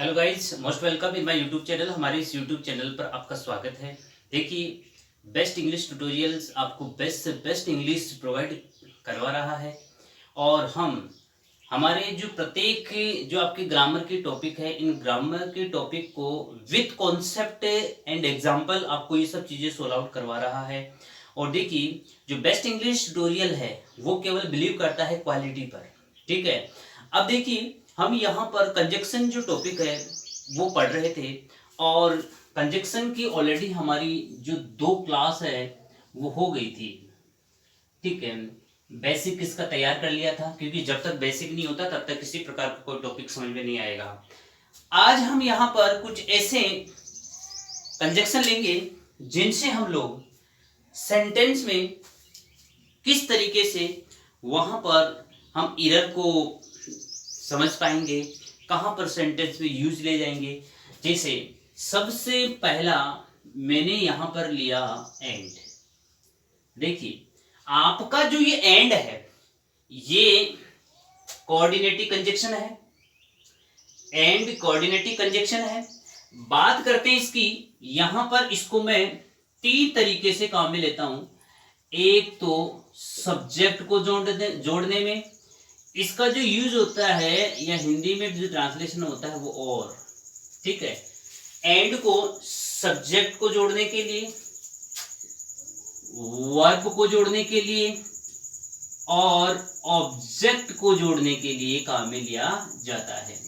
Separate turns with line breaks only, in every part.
Hello guys, most welcome in my YouTube channel. हमारे इस YouTube channel पर आपका स्वागत है। देखिए, बेस्ट इंग्लिश ट्यूटोरियल्स आपको बेस्ट से बेस्ट इंग्लिश प्रोवाइड करवा रहा है। और हम हमारे जो प्रत्येक जो आपके ग्रामर के टॉपिक है, इन ग्रामर के टॉपिक को विथ कॉन्सेप्ट एंड एग्जांपल आपको ये सब चीज़ें सोल्व आउट करवा रहा है। और देखिए, जो बेस्ट इंग्लिश ट्यूटोरियल है वो केवल बिलीव करता है क्वालिटी पर। ठीक है, अब देखिए, हम यहाँ पर कंजक्शन जो टॉपिक है वो पढ़ रहे थे। और कंजक्शन की ऑलरेडी हमारी जो 2 क्लास है वो हो गई थी। ठीक है, बेसिक इसका तैयार कर लिया था, क्योंकि जब तक बेसिक नहीं होता तब तक किसी प्रकार का कोई टॉपिक समझ में नहीं आएगा। आज हम यहाँ पर कुछ ऐसे कंजक्शन लेंगे जिनसे हम लोग सेंटेंस में किस तरीके से वहां पर हम एरर को समझ पाएंगे, कहां पर सेंटेंस में यूज ले जाएंगे। जैसे सबसे पहला मैंने यहां पर लिया एंड। देखिए, आपका जो ये एंड है ये कोऑर्डिनेटिव कंजक्शन है। एंड कोऑर्डिनेटिव कंजक्शन है। बात करते हैं इसकी, यहां पर इसको मैं 3 तरीके से काम में लेता हूं। एक तो सब्जेक्ट को जोड़ने में इसका जो यूज होता है, या हिंदी में जो ट्रांसलेशन होता है वो और। ठीक है, एंड को सब्जेक्ट को जोड़ने के लिए, वर्ब को जोड़ने के लिए और ऑब्जेक्ट को जोड़ने के लिए काम में लिया जाता है।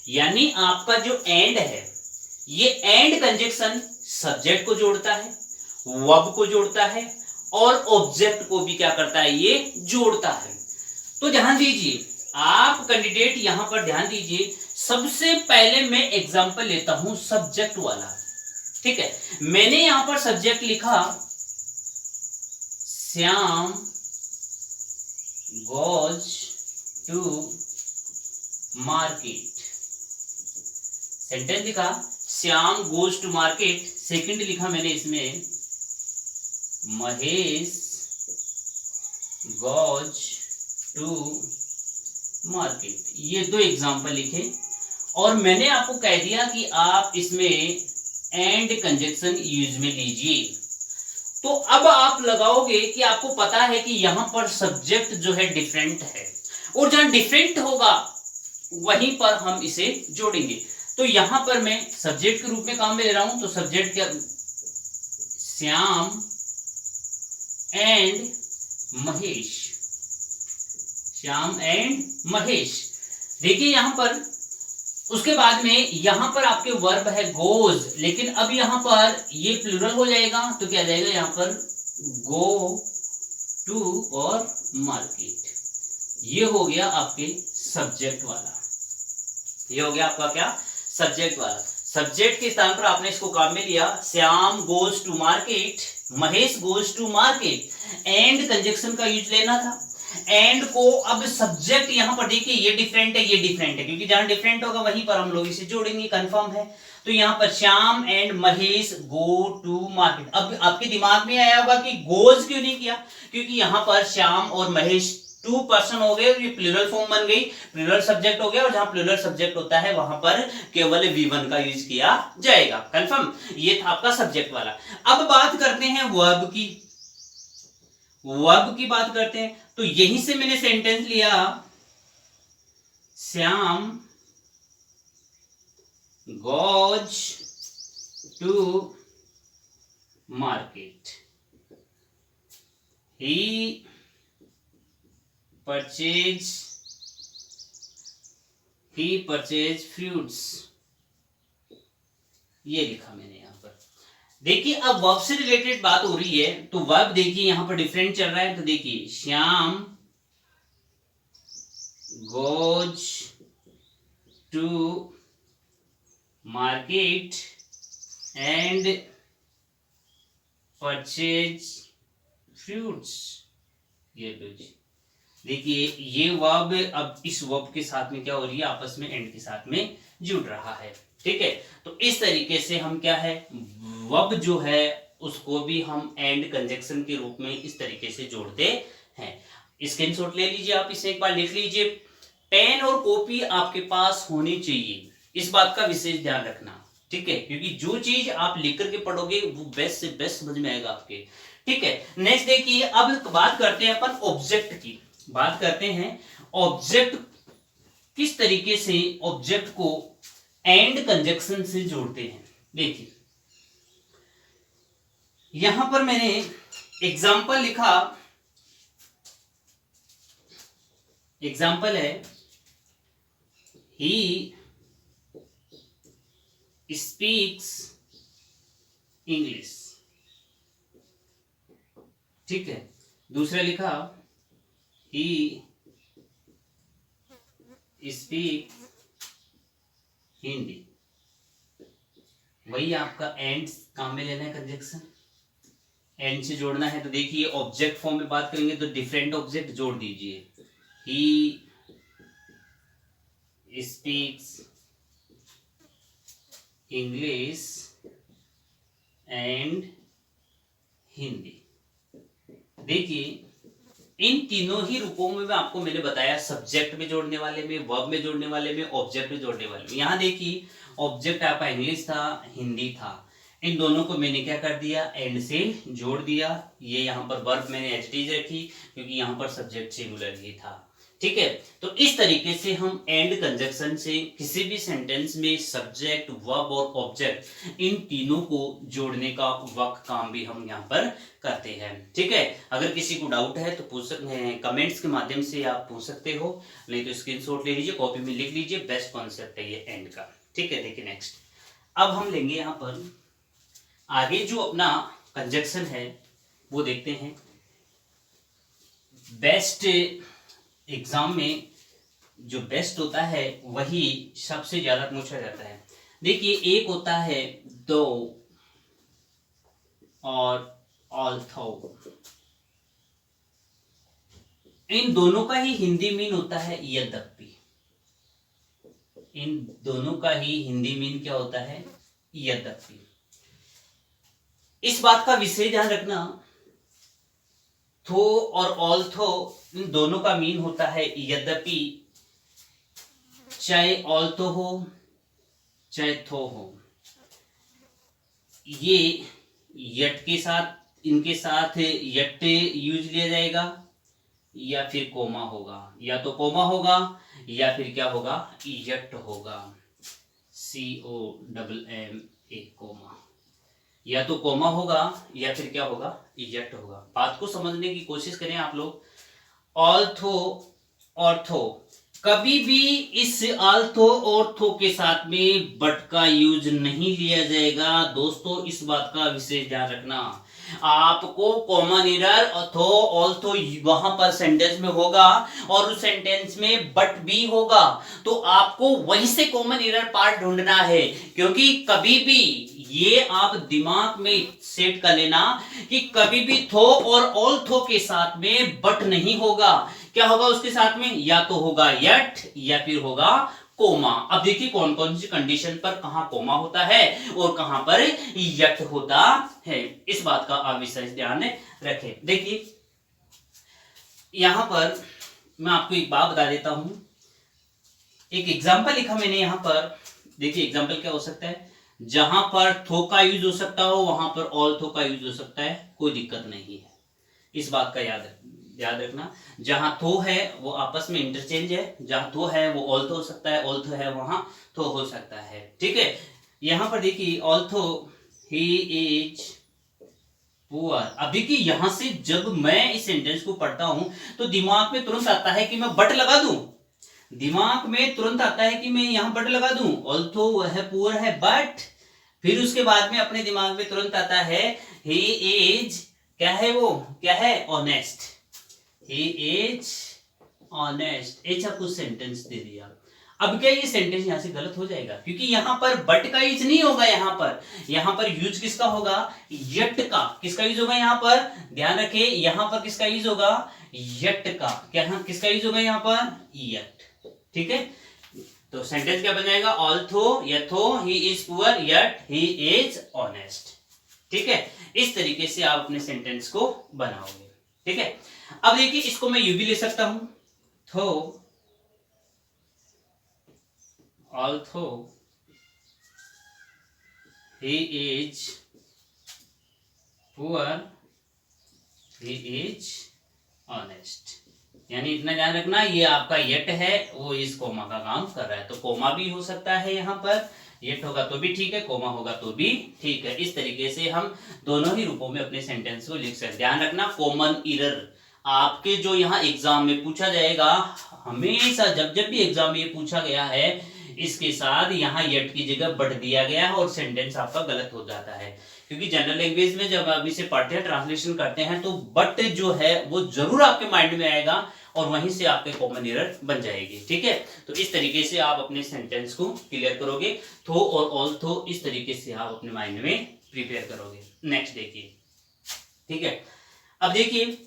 यानी आपका जो एंड है ये एंड कंजक्शन सब्जेक्ट को जोड़ता है, वर्ब को जोड़ता है और ऑब्जेक्ट को भी क्या करता है, ये जोड़ता है। तो ध्यान दीजिए, आप कैंडिडेट यहां पर ध्यान दीजिए। सबसे पहले मैं एग्जांपल लेता हूं सब्जेक्ट वाला। ठीक है, मैंने यहां पर सब्जेक्ट लिखा Shyam goes to market. Sentence लिखा Shyam goes to market. Second लिखा मैंने इसमें महेश गोज टू मार्केट। ये 2 एग्जांपल लिखे और मैंने आपको कह दिया कि आप इसमें एंड कंजक्शन यूज में लीजिए। तो अब आप लगाओगे कि आपको पता है कि यहां पर सब्जेक्ट जो है डिफरेंट है, और जहां डिफरेंट होगा वहीं पर हम इसे जोड़ेंगे। तो यहां पर मैं सब्जेक्ट के रूप में काम में ले रहा हूं। तो सब्जेक्ट क्या, श्याम एंड महेश। श्याम एंड महेश। देखिए यहां पर, उसके बाद में यहां पर आपके वर्ब है गोज, लेकिन अब यहां पर ये प्लूरल हो जाएगा। तो क्या जाएगा यहां पर, गो टू और मार्केट। ये हो गया आपके सब्जेक्ट वाला। ये हो गया आपका क्या, सब्जेक्ट वाला। सब्जेक्ट के स्थान पर आपने इसको काम में लिया, Shyam goes to market, Mahesh goes to market. And conjunction का यूज लेना था। एंड को अब सब्जेक्ट यहां पर देखिए, ये डिफरेंट है, ये डिफरेंट है, क्योंकि जहां डिफरेंट होगा वहीं पर हम लोग इसे जोड़ेंगे, कंफर्म है। तो यहां पर Shyam and Mahesh go to market. अब आपके दिमाग में आया होगा कि गोज क्यों नहीं किया, क्योंकि यहां पर श्याम और महेश 2 पर्सन हो गए, ये प्लूरल फॉर्म बन गई, प्लूरल सब्जेक्ट हो गया। और जहां प्लूरल सब्जेक्ट होता है वहां पर केवल V1 का यूज किया जाएगा, कंफर्म। ये था आपका सब्जेक्ट वाला। अब बात करते हैं वर्ब की। वर्ब की बात करते हैं, तो यहीं से मैंने सेंटेंस लिया, Shyam goes to market, he purchase fruits. ये लिखा मैंने यहां पर। देखिए, अब वर्ब से रिलेटेड बात हो रही है, तो वर्ब देखिए यहां पर डिफरेंट चल रहा है। तो देखिए, Shyam goes to market and purchase fruits. ये देखिए, ये वर्ब अब इस वर्ब के साथ में क्या हो रही है, आपस में एंड के साथ में जुड़ रहा है। ठीक है, तो इस तरीके से हम क्या है, वर्ब जो है उसको भी हम एंड कंजक्शन के रूप में इस तरीके से जोड़ते हैं। स्क्रीनशॉट ले लीजिए, आप इसे एक बार लिख लीजिए। पेन और कॉपी आपके पास होनी चाहिए। इस बात का विशेष ध्यान रखना, ठीक है, क्योंकि जो चीज आप लिख करके पढ़ोगे वो बेस्ट से बेस्ट समझ में आएगा आपके, ठीक है। नेक्स्ट देखिए, अब बात करते हैं अपन ऑब्जेक्ट की, बात करते हैं ऑब्जेक्ट किस तरीके से ऑब्जेक्ट को एंड कंजक्शन से जोड़ते हैं। देखिए यहां पर मैंने एग्जाम्पल लिखा, एग्जाम्पल है ही स्पीक्स इंग्लिश, ठीक है। दूसरा लिखा ही स्पीक हिंदी, वही आपका एंड काम में लेना है, कंजक्शन एंड से जोड़ना है। तो देखिए ऑब्जेक्ट फॉर्म में बात करेंगे तो डिफरेंट ऑब्जेक्ट जोड़ दीजिए, he speaks English and Hindi. देखिए इन तीनों ही रूपों में आपको मैंने बताया, सब्जेक्ट में जोड़ने वाले में, वर्ब में जोड़ने वाले में, ऑब्जेक्ट में जोड़ने वाले में। यहां देखिए ऑब्जेक्ट आपका इंग्लिश था, हिंदी था, इन दोनों को मैंने क्या कर दिया, एंड से जोड़ दिया। ये यहाँ पर वर्ब मैंने एज इट इज रखी क्योंकि यहाँ पर सब्जेक्ट सिंगुलर ही था, ठीक है। तो इस तरीके से हम एंड कंजक्शन से किसी भी सेंटेंस में सब्जेक्ट, वर्ब और ऑब्जेक्ट इन तीनों को जोड़ने का वर्क काम भी हम यहाँ पर करते हैं, ठीक है। अगर किसी को डाउट है तो पूछ सकते हैं, कमेंट्स के माध्यम से आप पूछ सकते हो, नहीं तो स्क्रीनशॉट ले लीजिए, कॉपी में लिख लीजिए, बेस्ट कॉन्सेप्ट है ये एंड का, ठीक है। देखिए नेक्स्ट, अब हम लेंगे यहाँ पर आगे जो अपना कंजक्शन है वो देखते हैं। बेस्ट एग्जाम में जो बेस्ट होता है वही सबसे ज्यादा पूछा जाता है। देखिए एक होता है दो और ऑल्थो, इन दोनों का ही हिंदी मीन होता है यद्यपि, इन दोनों का ही हिंदी मीन क्या होता है, यद्यपि। इस बात का विशेष ध्यान रखना, थो और ऑल्थो इन दोनों का मीन होता है यद्यपि, चाहे ऑल्थो हो चाहे थो हो, ये यट के साथ, इनके साथ यट यूज लिया जाएगा या फिर कोमा होगा, या तो कोमा होगा या फिर क्या होगा, यट होगा, COMMA कोमा, या तो कोमा होगा या फिर क्या होगा, यट होगा। बात को समझने की कोशिश करें आप लोग। ऑल्थो और थो, कभी भी इस ऑल्थो और थो के साथ में बट का यूज नहीं लिया जाएगा दोस्तों, इस बात का विशेष ध्यान रखना। आपको कॉमन एरर थो ऑल्थो वहां पर सेंटेंस में होगा और उस सेंटेंस में बट भी होगा, तो आपको वहीं से कॉमन एरर पार्ट ढूंढना है, क्योंकि कभी भी ये आप दिमाग में सेट कर लेना कि कभी भी थो और ऑल्थो के साथ में बट नहीं होगा। क्या होगा उसके साथ में, या तो होगा यट या फिर होगा कोमा। अब देखिए कौन कौन सी कंडीशन पर कहां कोमा होता है और कहां पर यट होता है, इस बात का आप विशेष ध्यान रखें। देखिए यहां पर मैं आपको एक बात बता देता हूं, एक एग्जांपल लिखा मैंने यहां पर। देखिए एग्जांपल क्या हो सकता है, जहां पर थो का यूज हो सकता हो वहां पर ऑल्थो का यूज हो सकता है, कोई दिक्कत नहीं है, इस बात का याद रखना। जहां थो है वो आपस में इंटरचेंज है, जहां थो है वो ऑल्थो हो सकता है, ऑल्थो है वहां थो हो सकता है, ठीक है। यहां पर देखिए ऑल्थो ही इज पुअर। अब देखिए यहां से जब मैं इस सेंटेंस को पढ़ता हूं तो दिमाग में तुरंत आता है कि मैं बट लगा दूं, दिमाग में तुरंत आता है कि मैं यहां बट लगा दूं, ऑल्थो वह है पुअर है, बट फिर उसके बाद में अपने दिमाग में तुरंत आता है ही इज, क्या है वो, क्या है, ऑनेस्ट, ही इज ऑनेस्ट। ऐसा कुछ सेंटेंस दे दिया। अब क्या ये सेंटेंस यहां से गलत हो जाएगा, क्योंकि यहां पर बट का यूज नहीं होगा, यहां पर यूज किसका होगा, यट का। किसका यूज होगा यहां पर, ध्यान रखिए, यहां पर किसका यूज होगा, यट का। क्या किसका यूज होगा यहां पर, यट, ठीक है। तो सेंटेंस क्या बन जाएगा, ऑल्थो यथो he is poor yet he is honest, ठीक है। इस तरीके से आप अपने सेंटेंस को बनाओगे, ठीक है। अब देखिए इसको मैं यू भी ले सकता हूं, though although he is poor, he is honest. यानी इतना ध्यान रखना, ये आपका येट है, वो इस कोमा का काम कर रहा है। तो कोमा भी हो सकता है यहाँ पर, येट होगा तो भी ठीक है, कोमा होगा तो भी ठीक है। इस तरीके से हम दोनों ही रूपों में अपने सेंटेंस को लिख सकते हैं। ध्यान रखना, कॉमन एरर आपके जो यहाँ एग्जाम में पूछा जाएगा, हमेशा जब जब भी एग्जाम में ये पूछा गया है, इसके साथ यहाँ येट की जगह बट दिया गया है और सेंटेंस आपका गलत हो जाता है। क्योंकि जनरल लैंग्वेज में जब आप इसे पढ़ते हैं, ट्रांसलेशन करते हैं, तो बट जो है वो जरूर आपके माइंड में आएगा और वहीं से आपके कॉमन एरर बन जाएगी। ठीक है, तो इस तरीके से आप अपने सेंटेंस को क्लियर करोगे। थो और ऑल्थो, इस तरीके से आप अपने माइंड में प्रिपेयर करोगे। नेक्स्ट देखिए, ठीक है, अब देखिए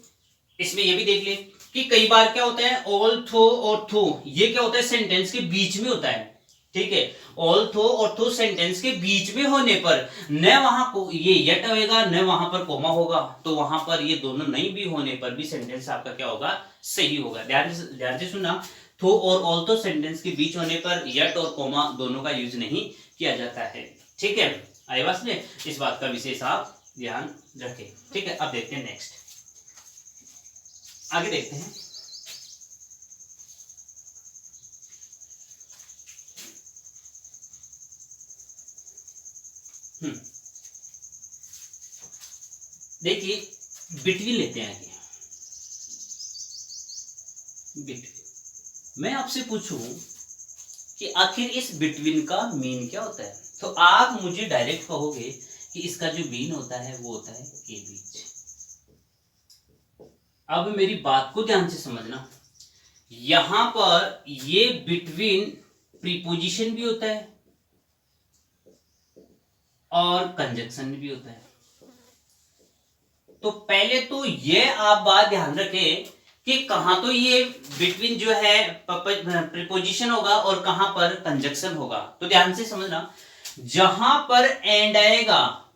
इसमें ये भी देख ले कि कई बार क्या होता है, ऑल्थो और थो, ये क्या होता है, सेंटेंस के बीच में होता है। ठीक है, ऑल्थो और थो सेंटेंस के बीच में होने पर न वहां को ये यट होगा, न वहां पर कोमा होगा, तो वहां पर ये दोनों नहीं भी होने पर भी सेंटेंस आपका क्या होगा, सही होगा। ध्यान से सुनना, थो और ऑल्थो सेंटेंस के बीच होने पर यट और कोमा दोनों का यूज नहीं किया जाता है। ठीक है, आई बात में, इस बात का विशेष आप ध्यान रखें। ठीक है, अब देखते हैं नेक्स्ट, आगे देखते हैं। देखिए बिटवीन लेते हैं आगे। बिटवीन, मैं आपसे पूछूं कि आखिर इस बिटवीन का मीन क्या होता है, तो आप मुझे डायरेक्ट कहोगे कि इसका जो मीन होता है वो होता है के बीच। अब मेरी बात को ध्यान से समझना, यहां पर ये बिटवीन प्रीपोजिशन भी होता है और कंजक्शन भी होता है। तो पहले तो ये आप बात ध्यान रखें कि कहां तो ये बिटवीन जो है प्रीपोजिशन होगा और कहां पर कंजक्शन होगा। तो ध्यान से समझना, जहां पर एंड आएगा,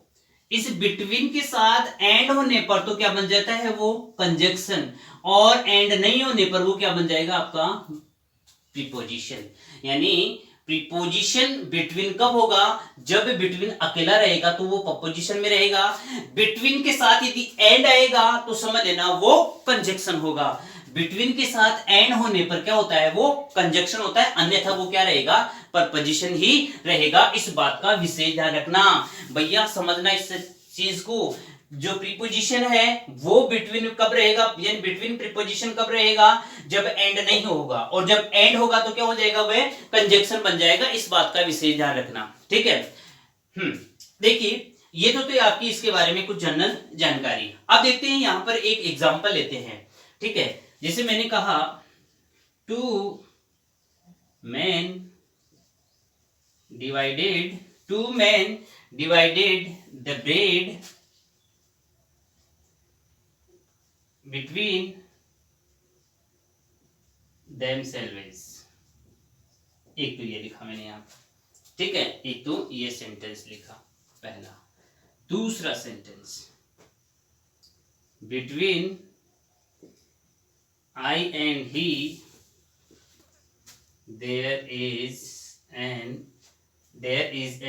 इस बिटवीन के साथ एंड होने पर तो क्या बन जाता है, वो कंजक्शन, और एंड नहीं होने पर वो क्या बन जाएगा, आपका प्रीपोजिशन। यानी प्रीपोजिशन बिटवीन कब होगा, जब बिटवीन अकेला रहेगा तो वो प्रपोजिशन में रहेगा। बिटवीन के साथ यदि एंड आएगा तो समझ लेना वो कंजक्शन होगा। बिटवीन के साथ एंड होने पर क्या होता है, वो कंजक्शन होता है, अन्यथा वो क्या रहेगा, प्रपोजिशन ही रहेगा। इस बात का विशेष ध्यान रखना भैया, समझना इस चीज को। जो प्रीपोजिशन है वो बिटवीन कब रहेगा, यानी बिटवीन प्रीपोजिशन कब रहेगा, जब एंड नहीं होगा, और जब एंड होगा तो क्या हो जाएगा, वह कंजक्शन बन जाएगा। इस बात का विशेष ध्यान रखना। ठीक है, देखिए ये तो आपकी इसके बारे में कुछ जनरल जानकारी। अब देखते हैं यहां पर एक एग्जांपल लेते हैं। ठीक है, जैसे मैंने कहा, two man divided the bread between themselves। एक तो ये लिखा मैंने यहाँ, ठीक है, एक तो ये सेंटेंस लिखा पहला। दूसरा sentence, between I and he there is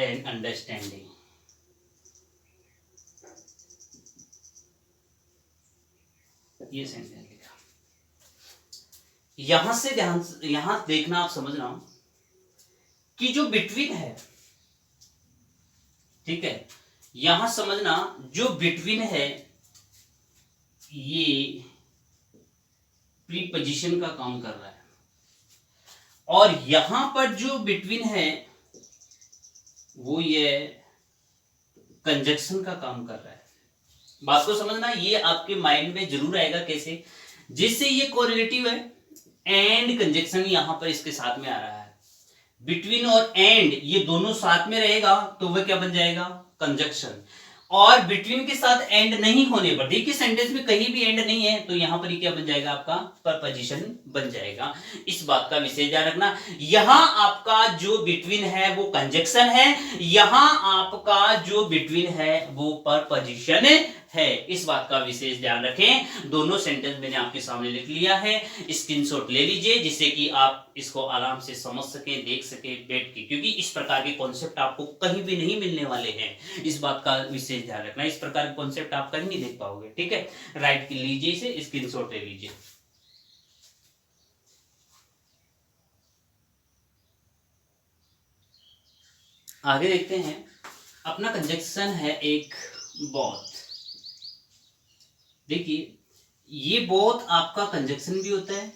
an understanding। ये सेंटेंस लिखा। यहां से ध्यान, यहां देखना, आप समझना कि जो बिटवीन है, ठीक है, यहां समझना जो बिटवीन है ये प्रीपोजिशन का काम कर रहा है, और यहां पर जो बिटवीन है वो ये कंजक्शन का काम कर रहा है। बात को समझना, ये आपके माइंड में जरूर आएगा कैसे, जिससे ये कोरिलेटिव है, एंड कंजक्शन यहां पर इसके साथ में आ रहा है। बिटवीन और एंड ये दोनों साथ में रहेगा तो वह क्या बन जाएगा, कंजक्शन। और बिटवीन के साथ एंड नहीं होने पर, देखिए सेंटेंस में कहीं भी एंड नहीं है, तो यहां पर ये क्या बन जाएगा, आपका प्रपोजिशन बन जाएगा। इस बात का विशेष ध्यान रखना। यहां आपका जो बिटवीन है वो कंजक्शन है, यहां आपका जो बिटवीन है वो प्रपोजिशन है, इस बात का विशेष ध्यान रखें। दोनों सेंटेंस मैंने आपके सामने लिख लिया है, स्क्रीनशॉट ले लीजिए जिससे कि आप इसको आराम से समझ सके, देख सके बैठ के, क्योंकि इस प्रकार के कॉन्सेप्ट आपको कहीं भी नहीं मिलने वाले हैं। इस बात का विशेष ध्यान रखना, इस प्रकार के कॉन्सेप्ट आप कहीं नहीं देख पाओगे। ठीक है, राइट लीजिए, इसे स्क्रीनशॉट ले लीजिए। आगे देखते हैं, अपना कंजक्शन है एक बोथ। देखिए, ये बोथ आपका कंजक्शन भी होता है,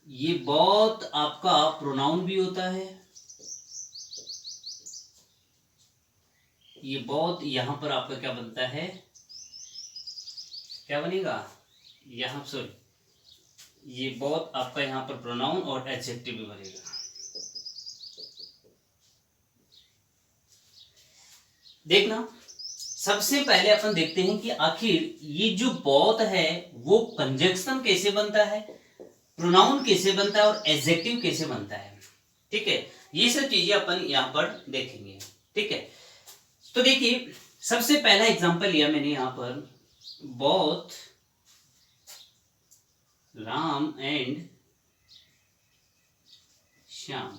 ये बोथ आपका प्रोनाउन भी होता है, ये बोथ यहां पर आपका क्या बनता है, क्या बनेगा यहां, सॉरी, ये बोथ आपका यहां पर प्रोनाउन और एडजेक्टिव भी बनेगा। देखना, सबसे पहले अपन देखते हैं कि आखिर ये जो बोथ है वो कंजक्शन कैसे बनता है, प्रोनाउन कैसे बनता है और एडजेक्टिव कैसे बनता है। ठीक है, ये सब चीजें अपन यहां पर देखेंगे। ठीक है, तो देखिए, सबसे पहला एग्जांपल लिया मैंने यहां पर, both Ram and Shyam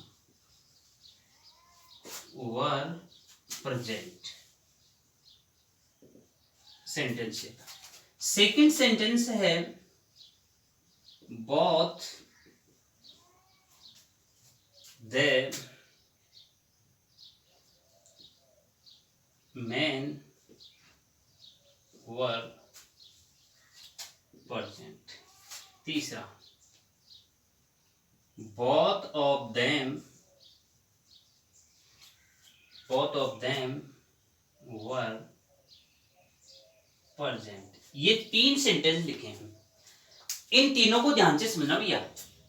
were present. Sentence है। सेकंड सेंटेंस है, both the men were present। तीसरा, both of them were present। ये तीन सेंटेंस लिखे हैं, इन तीनों को ध्यान से समझना भैया।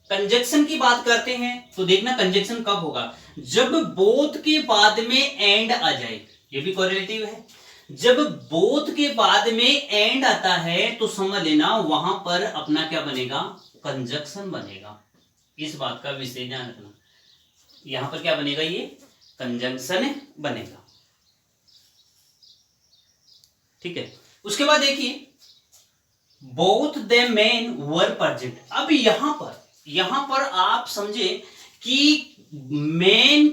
कंजक्शन की बात करते हैं तो देखना कंजक्शन कब होगा, जब बोथ के बाद में एंड आ जाए, ये भी कोरिलेटिव है। जब बोथ के बाद में एंड आता है तो समझ लेना वहां पर अपना क्या बनेगा, कंजक्शन बनेगा। इस बात का विशेष ध्यान रखना, यहां पर क्या बनेगा, ये कंजक्शन बनेगा। ठीक है, उसके बाद देखिए, both the main were present. अब यहां पर आप समझे कि मेन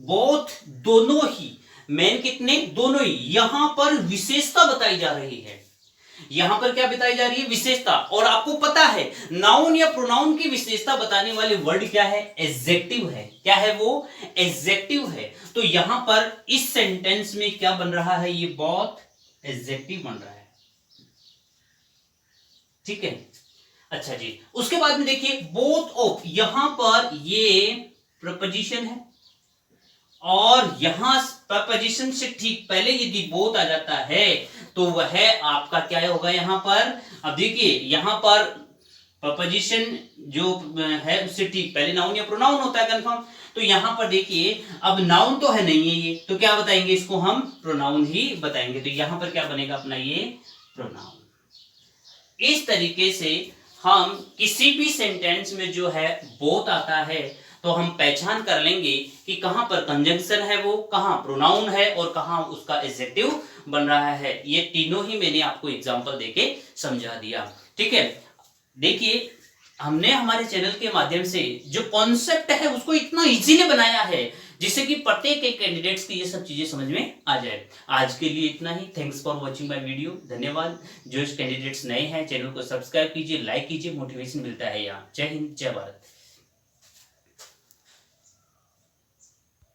बोथ दोनों ही, मेन कितने, दोनों ही, यहां पर विशेषता बताई जा रही है। यहां पर क्या बताई जा रही है, विशेषता। और आपको पता है नाउन या प्रोनाउन की विशेषता बताने वाले वर्ड क्या है, एडजेक्टिव है। क्या है वो, एडजेक्टिव है। तो यहां पर इस सेंटेंस में क्या बन रहा है, ये बोथ एडजेक्टिव बन रहा है। ठीक है, अच्छा जी, उसके बाद में देखिए, बोथ ऑफ, यहां पर ये प्रपोजिशन है और यहां प्रपोजिशन से ठीक पहले यदि बोथ आ जाता है तो वह आपका क्या होगा यहां पर। अब देखिए, यहां पर प्रपोजिशन जो है उससे ठीक पहले नाउन या प्रोनाउन होता है कंफर्म। तो यहां पर देखिए, अब नाउन तो है नहीं है ये, तो क्या बताएंगे इसको, हम प्रोनाउन ही बताएंगे। तो यहां पर क्या बनेगा अपना, ये प्रोनाउन। इस तरीके से हम किसी भी सेंटेंस में जो है बोथ आता है तो हम पहचान कर लेंगे कि कहां पर कंजंक्शन है वो, कहां प्रोनाउन है और कहां उसका एडजेक्टिव बन रहा है। ये तीनों ही मैंने आपको एग्जांपल देके समझा दिया। ठीक है, देखिए, हमने हमारे चैनल के माध्यम से जो कॉन्सेप्ट है उसको इतना इजीली बनाया है जिससे कि प्रत्येक एक कैंडिडेट्स की ये सब चीजें समझ में आ जाए। आज के लिए इतना ही। Thanks for watching my video. धन्यवाद। जो कैंडिडेट्स नए हैं चैनल को सब्सक्राइब कीजिए, लाइक कीजिए, मोटिवेशन मिलता है यहाँ। जय हिंद, जय भारत।